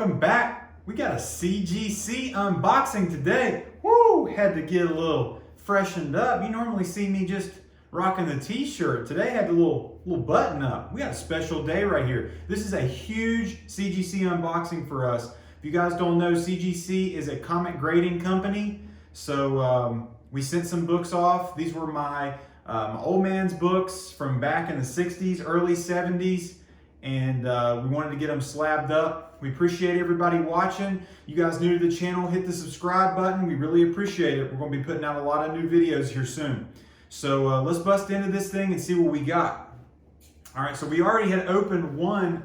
welcome back. We got a CGC unboxing today. Woo! Had to get a little freshened up. You normally see me just rocking the t-shirt. Today I had the little button up. We got a special day right here. This is a huge CGC unboxing for us. If you guys don't know, CGC is a comic grading company. So we sent some books off. These were my old man's books from back in the 60s, early 70s. And we wanted to get them slabbed up. We appreciate everybody watching. You guys new to the channel, hit the subscribe button. We really appreciate it. We're going to be putting out a lot of new videos here soon. So let's bust into this thing and see what we got. All right, so we already had opened one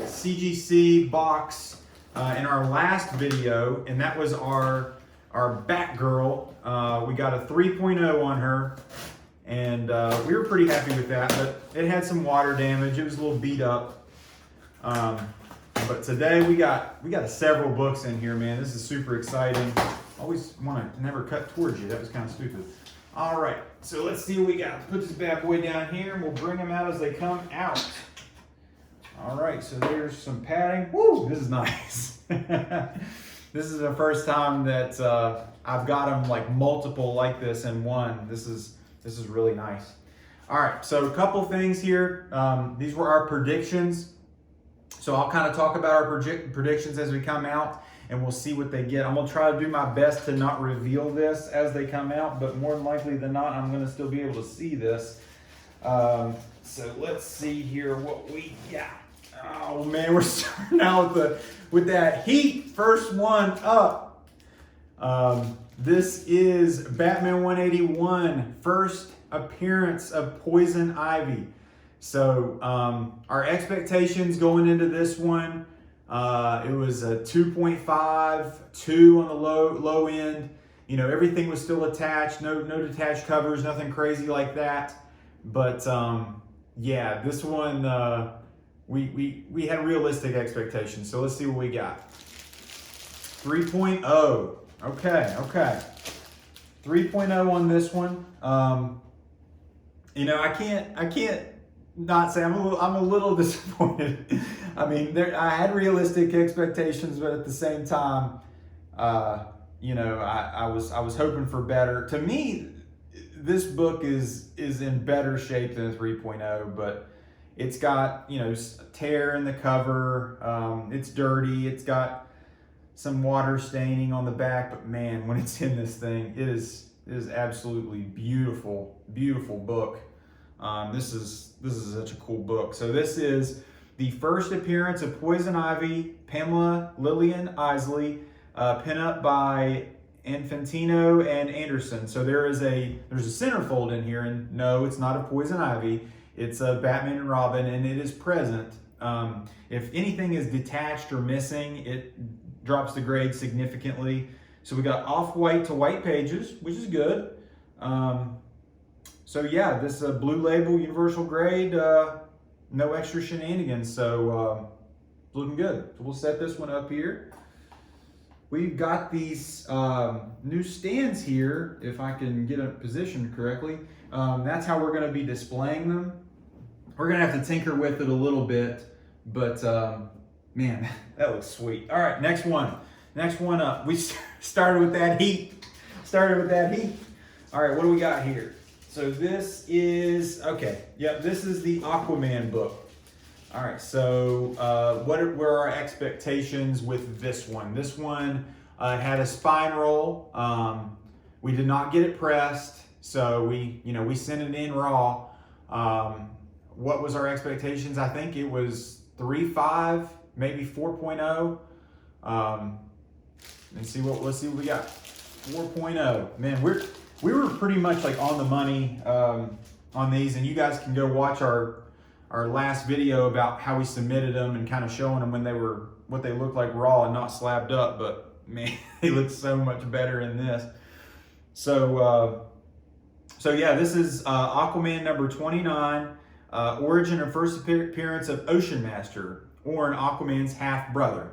CGC box in our last video, and that was our Batgirl. We got a 3.0 on her. And we were pretty happy with that, but it had some water damage. It was a little beat up. But today we got several books in here, man. This is super exciting. Always want to never cut towards you. That was kind of stupid. All right, so let's see what we got. Put this bad boy down here, and we'll bring them out as they come out. All right, so there's some padding. Woo, this is nice. This is the first time that I've got them like multiple like this in one. This is really nice. All right, so a couple things here. These were our predictions. So I'll kind of talk about our predictions as we come out, and we'll see what they get. I'm gonna try to do my best to not reveal this as they come out, but more than likely than not, I'm gonna still be able to see this. So let's see here what we got. Oh man, we're starting out with that heat. First one up. This is Batman 181, first appearance of Poison Ivy. So our expectations going into this one, it was a 2.5, 2 on the low end. You know, everything was still attached, no detached covers, nothing crazy like that. But yeah, this one, we had realistic expectations. So let's see what we got. 3.0. Okay. 3.0 on this one. You know, I can't not say I'm a little disappointed. I mean, I had realistic expectations, but at the same time, you know, I was hoping for better. To me, this book is in better shape than 3.0, but it's got, you know, a tear in the cover. It's dirty. It's got some water staining on the back, but man, when it's in this thing, it is absolutely beautiful book. This is such a cool book. So this is the first appearance of Poison Ivy, Pamela Lillian Isley, pinup by Infantino and Anderson. So there's a centerfold in here, and no, it's not a Poison Ivy. It's a Batman and Robin, and it is present. If anything is detached or missing, it drops the grade significantly. So we got off-white to white pages, which is good. So yeah, this blue label, universal grade, no extra shenanigans. So looking good. So we'll set this one up here. We've got these new stands here, if I can get it positioned correctly. That's how we're going to be displaying them. We're going to have to tinker with it a little bit, but man, that looks sweet. All right, next one up. We started with that heat. All right, what do we got here? So this is, okay, yep, this is the Aquaman book. All right, so what were our expectations with this one? This one had a spine roll. We did not get it pressed, so we sent it in raw. What was our expectations? I think it was 3.5, maybe 4.0. Let's see what we got. 4.0. Man, we were pretty much like on the money on these, and you guys can go watch our last video about how we submitted them and kind of showing them what they looked like raw and not slabbed up. But man, they look so much better in this. So yeah, this is Aquaman number 29. Origin and first appearance of Ocean Master, Orn, Aquaman's half brother.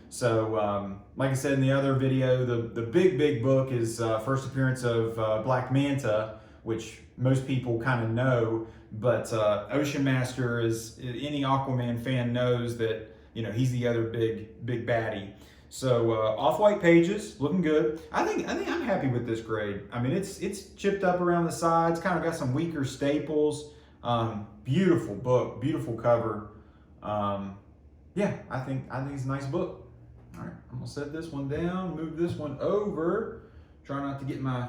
So, like I said in the other video, the big book is first appearance of Black Manta, which most people kind of know, but Ocean Master is, any Aquaman fan knows that you know, he's the other big baddie. So off-white pages, looking good. I think I'm happy with this grade. I mean, it's chipped up around the sides, kind of got some weaker staples. Beautiful book, beautiful cover. Yeah, I think it's a nice book. All right, I'm gonna set this one down, move this one over. Try not to get my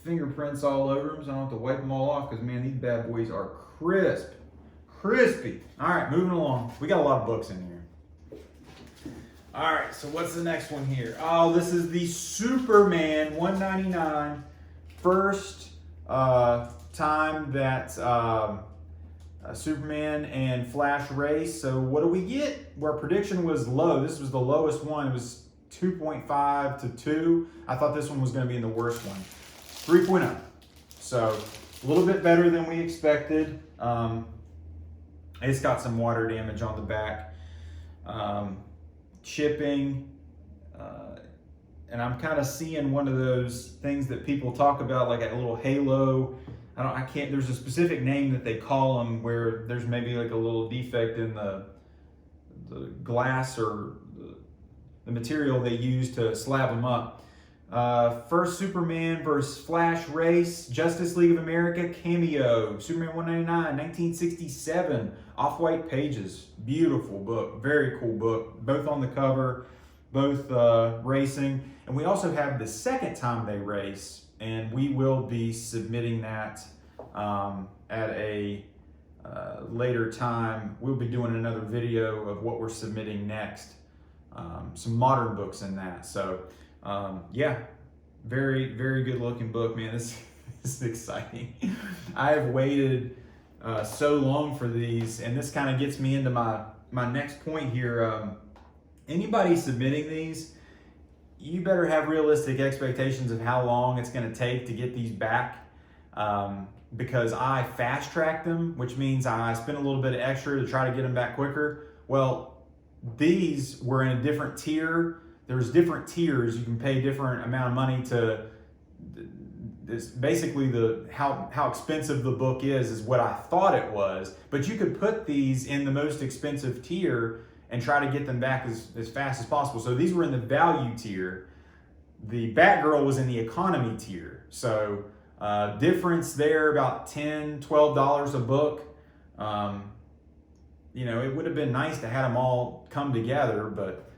fingerprints all over them, so I don't have to wipe them all off, because man, these bad boys are crispy. All right, moving along. We got a lot of books in here. All right, so what's the next one here? Oh, this is the Superman 199. First time that Superman and Flash race. So what do we get? Where prediction was low. This was the lowest one. It was 2.5 to 2. I thought this one was going to be in the worst one. 3.0. So a little bit better than we expected. It's got some water damage on the back. Chipping, and I'm kind of seeing one of those things that people talk about, like a little halo. There's a specific name that they call them, where there's maybe like a little defect in the glass or the material they use to slab them up. First Superman versus Flash race, Justice League of America cameo, Superman 199, 1967, off-white pages. Beautiful book, very cool book, both on the cover, both racing. And we also have the second time they race, and we will be submitting that at a later time. We'll be doing another video of what we're submitting next. Some modern books in that. So yeah, very good looking book, man. This is exciting. I have waited so long for these, and this kind of gets me into my next point here. Anybody submitting these, you better have realistic expectations of how long it's going to take to get these back, because I fast tracked them, which means I spent a little bit of extra to try to get them back quicker. Well, these were in a different tier. There's different tiers. You can pay different amount of money to. It's basically how expensive the book is what I thought it was. But you could put these in the most expensive tier and try to get them back as fast as possible. So these were in the value tier. The Batgirl was in the economy tier. So difference there, about $10, $12 a book. You know, it would have been nice to have them all come together, but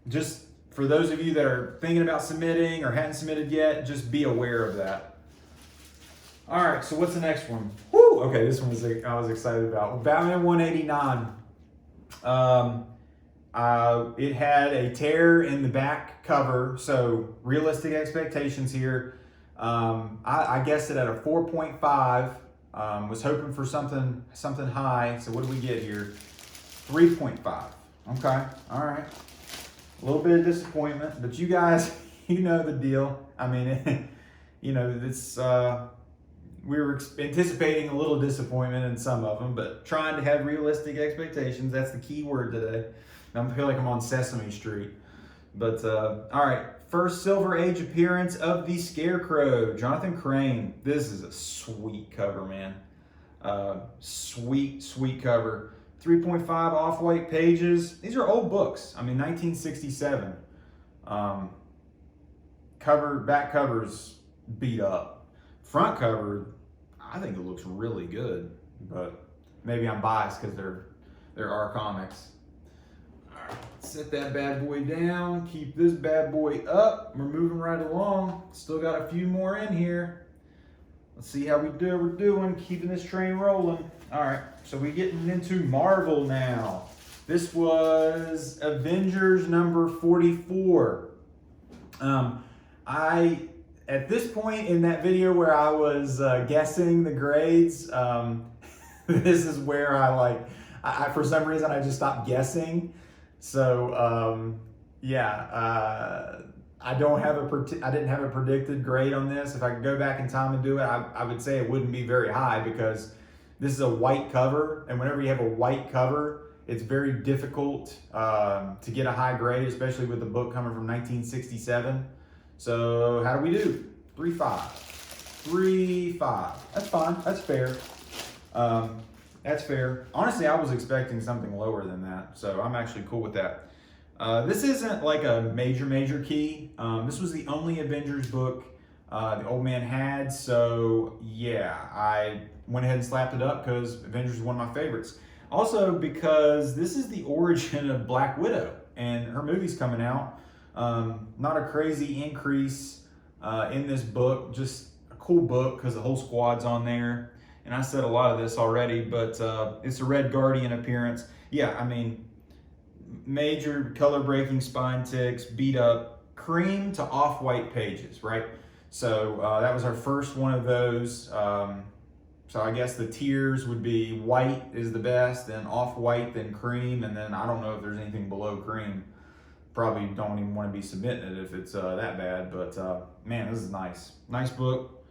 just for those of you that are thinking about submitting or hadn't submitted yet, just be aware of that. All right, so what's the next one? Woo! Okay, this one I was excited about. Batman 189. It had a tear in the back cover, so realistic expectations here. I guessed it at a 4.5. Was hoping for something high. So what do we get here? 3.5. Okay, all right. A little bit of disappointment, but you guys, you know the deal. I mean, you know, this we were anticipating a little disappointment in some of them, but trying to have realistic expectations. That's the key word today. I feel like I'm on Sesame Street. But all right, first Silver Age appearance of the Scarecrow, Jonathan Crane. This is a sweet cover, man. Sweet cover. 3.5 off-white pages. These are old books. I mean, 1967. Back cover's beat up. Front cover, I think it looks really good, but maybe I'm biased because they're our comics. All right, set that bad boy down. Keep this bad boy up. We're moving right along. Still got a few more in here. Let's see how we're doing, keeping this train rolling. All right, so we're getting into Marvel now. This was Avengers number 44. At this point in that video where I was guessing the grades, this is where I for some reason I just stopped guessing. So I didn't have a predicted grade on this. If I could go back in time and do it, I would say it wouldn't be very high, because this is a white cover, and whenever you have a white cover, it's very difficult to get a high grade, especially with the book coming from 1967. So how do we do? 3.5. 3.5. That's fine. That's fair. That's fair. Honestly, I was expecting something lower than that, so I'm actually cool with that. This isn't like a major key. This was the only Avengers book the old man had, so yeah, I went ahead and slapped it up because Avengers is one of my favorites. Also because this is the origin of Black Widow, and her movie's coming out. Not a crazy increase in this book, just a cool book because the whole squad's on there. And I said a lot of this already, but it's a Red Guardian appearance. Yeah, I mean, major color breaking spine ticks, beat up, cream to off-white pages, right? So that was our first one of those. So I guess the tiers would be white is the best, then off-white, then cream, and then I don't know if there's anything below cream. Probably don't even want to be submitting it if it's that bad, but man, this is nice. Nice book,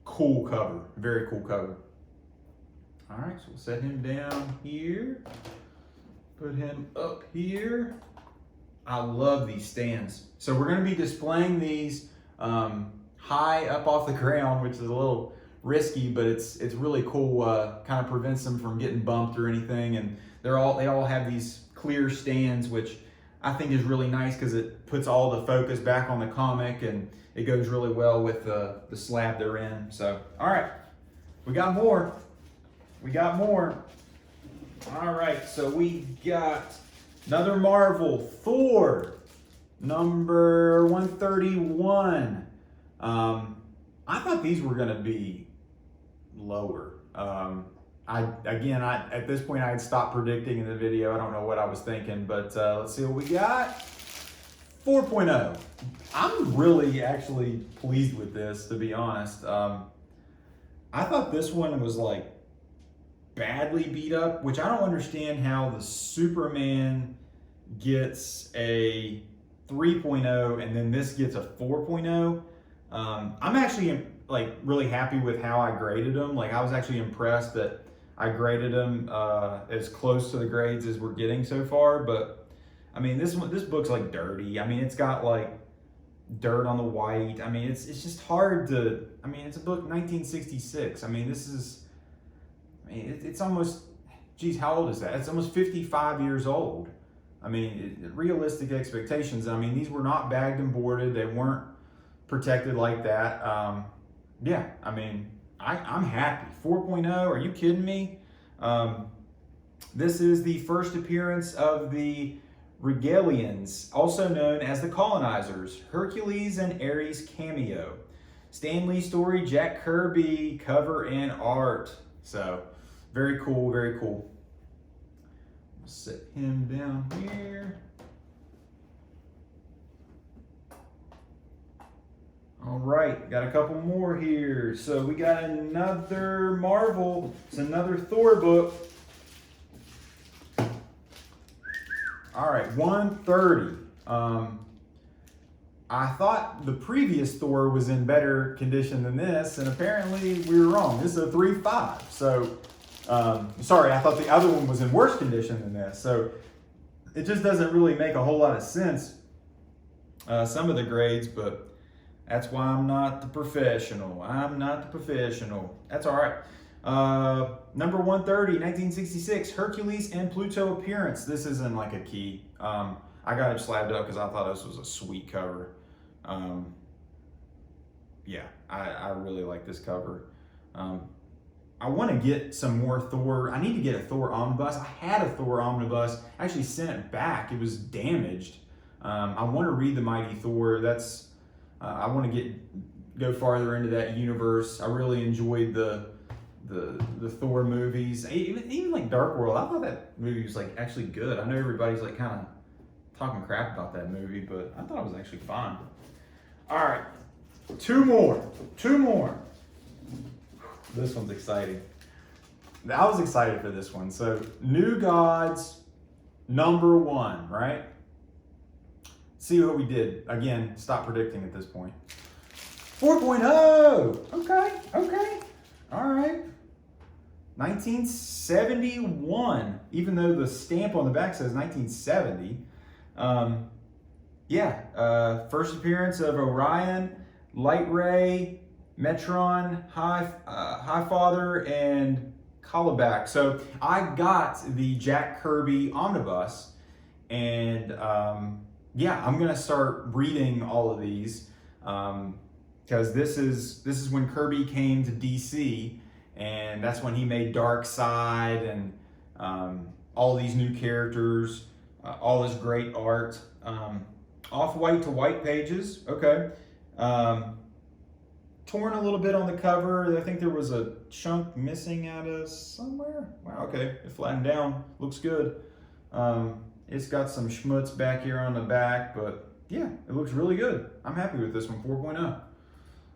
cool cover, very cool cover. All right, so we'll set him down here, put him up here. I love these stands. So we're gonna be displaying these high up off the ground, which is a little risky, but it's really cool. Kind of prevents them from getting bumped or anything, and they all have these clear stands, which I think is really nice because it puts all the focus back on the comic, and it goes really well with the slab they're in. So, all right, we got more. We got more. All right, so we got another Marvel, Thor, number 131. I thought these were gonna be lower. At this point I had stopped predicting in the video. I don't know what I was thinking, but let's see what we got. 4.0. I'm really actually pleased with this, to be honest. I thought this one was like badly beat up, which I don't understand how the Superman gets a 3.0 and then this gets a 4.0. I'm actually like really happy with how I graded them. Like I was actually impressed that I graded them as close to the grades as we're getting so far. But I mean, this book's like dirty. I mean, it's got like dirt on the white. I mean, it's just hard to. I mean, it's a book 1966. I mean, it's almost. Geez, how old is that? It's almost 55 years old. I mean, realistic expectations. I mean, these were not bagged and boarded. They weren't protected like that. Yeah, I mean, I'm happy. 4.0, are you kidding me? This is the first appearance of the Regalians, also known as the Colonizers, Hercules and Ares cameo. Stan Lee story, Jack Kirby, cover and art. So, very cool, very cool. I'll set him down here. All right, got a couple more here. So we got another Marvel. It's another Thor book. All right, 130. I thought the previous Thor was in better condition than this, and apparently we were wrong. This is a 3.5. So, sorry, I thought the other one was in worse condition than this. So it just doesn't really make a whole lot of sense, some of the grades, but that's why I'm not the professional. I'm not the professional. That's all right. Number 130, 1966, Hercules and Pluto appearance. This isn't like a key. I got it slabbed up because I thought this was a sweet cover. Yeah, I really like this cover. I want to get some more Thor. I need to get a Thor omnibus. I had a Thor omnibus. I actually sent it back. It was damaged. I want to read the Mighty Thor. I want to go farther into that universe. I really enjoyed the Thor movies, even like Dark World. I thought that movie was like actually good. I know everybody's like kind of talking crap about that movie, but I thought it was actually fine. All right, two more. This one's exciting. I was excited for this one. So, New Gods, number 1, right? See what we did. Again, stop predicting at this point. 4.0. Okay. All right. 1971. Even though the stamp on the back says 1970. First appearance of Orion, Light Ray, Metron, Highfather, and call it back. So I got the Jack Kirby omnibus, and yeah, I'm gonna start reading all of these because this is when Kirby came to DC, and that's when he made Darkseid and all these new characters, all this great art. Off-white to white pages, okay. Torn a little bit on the cover. I think there was a chunk missing out of somewhere. Wow, okay, it flattened down, looks good. It's got some schmutz back here on the back, but yeah, it looks really good. I'm happy with this one, 4.0.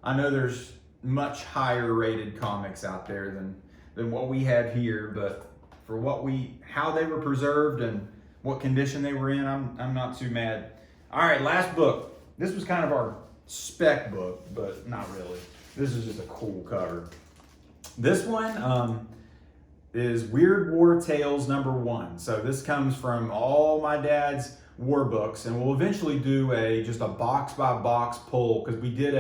I know there's much higher rated comics out there than what we have here, but for how they were preserved and what condition they were in, I'm not too mad. All right, last book. This was kind of our spec book, but not really. This is just a cool cover. This one is Weird War Tales #1. So this comes from all my dad's war books, and we'll eventually do just a box by box pull, because we did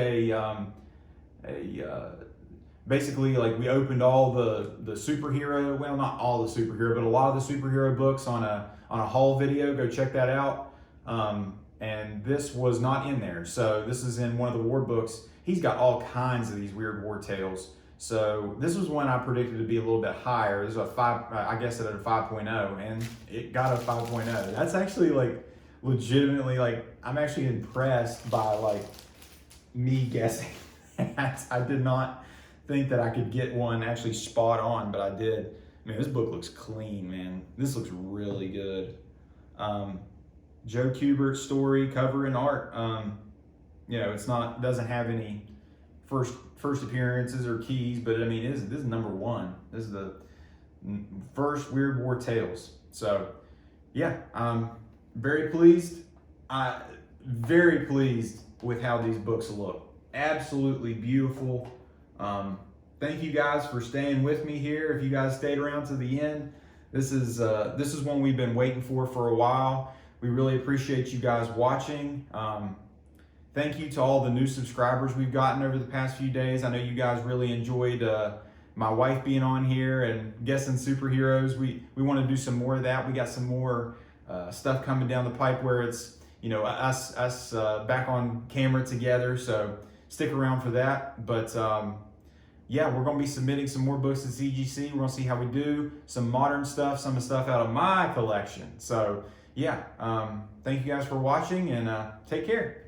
basically, like, we opened all the superhero, well, not all the superhero, but a lot of the superhero books on a haul video. Go check that out. And this was not in there. So this is in one of the war books. He's got all kinds of these Weird War Tales. So this was one I predicted to be a little bit higher. This was I guess it at a 5.0, and it got a 5.0. That's actually, like, legitimately, like, I'm actually impressed by, like, me guessing that. I did not think that I could get one actually spot on, but I did. Man, this book looks clean, man. This looks really good. Joe Kubert's story, cover and art. You know, doesn't have any first appearances or keys, but I mean, this is #1. This is the first Weird War Tales. So yeah, I'm very pleased. Very pleased with how these books look. Absolutely beautiful. Thank you guys for staying with me here. If you guys stayed around to the end, this is one we've been waiting for a while. We really appreciate you guys watching. Thank you to all the new subscribers we've gotten over the past few days. I know you guys really enjoyed my wife being on here and guessing superheroes. We want to do some more of that. We got some more stuff coming down the pipe where it's, you know, us back on camera together. So stick around for that. But yeah, we're going to be submitting some more books to CGC. We're going to see how we do. Some modern stuff, some stuff out of my collection. So yeah, thank you guys for watching, and take care.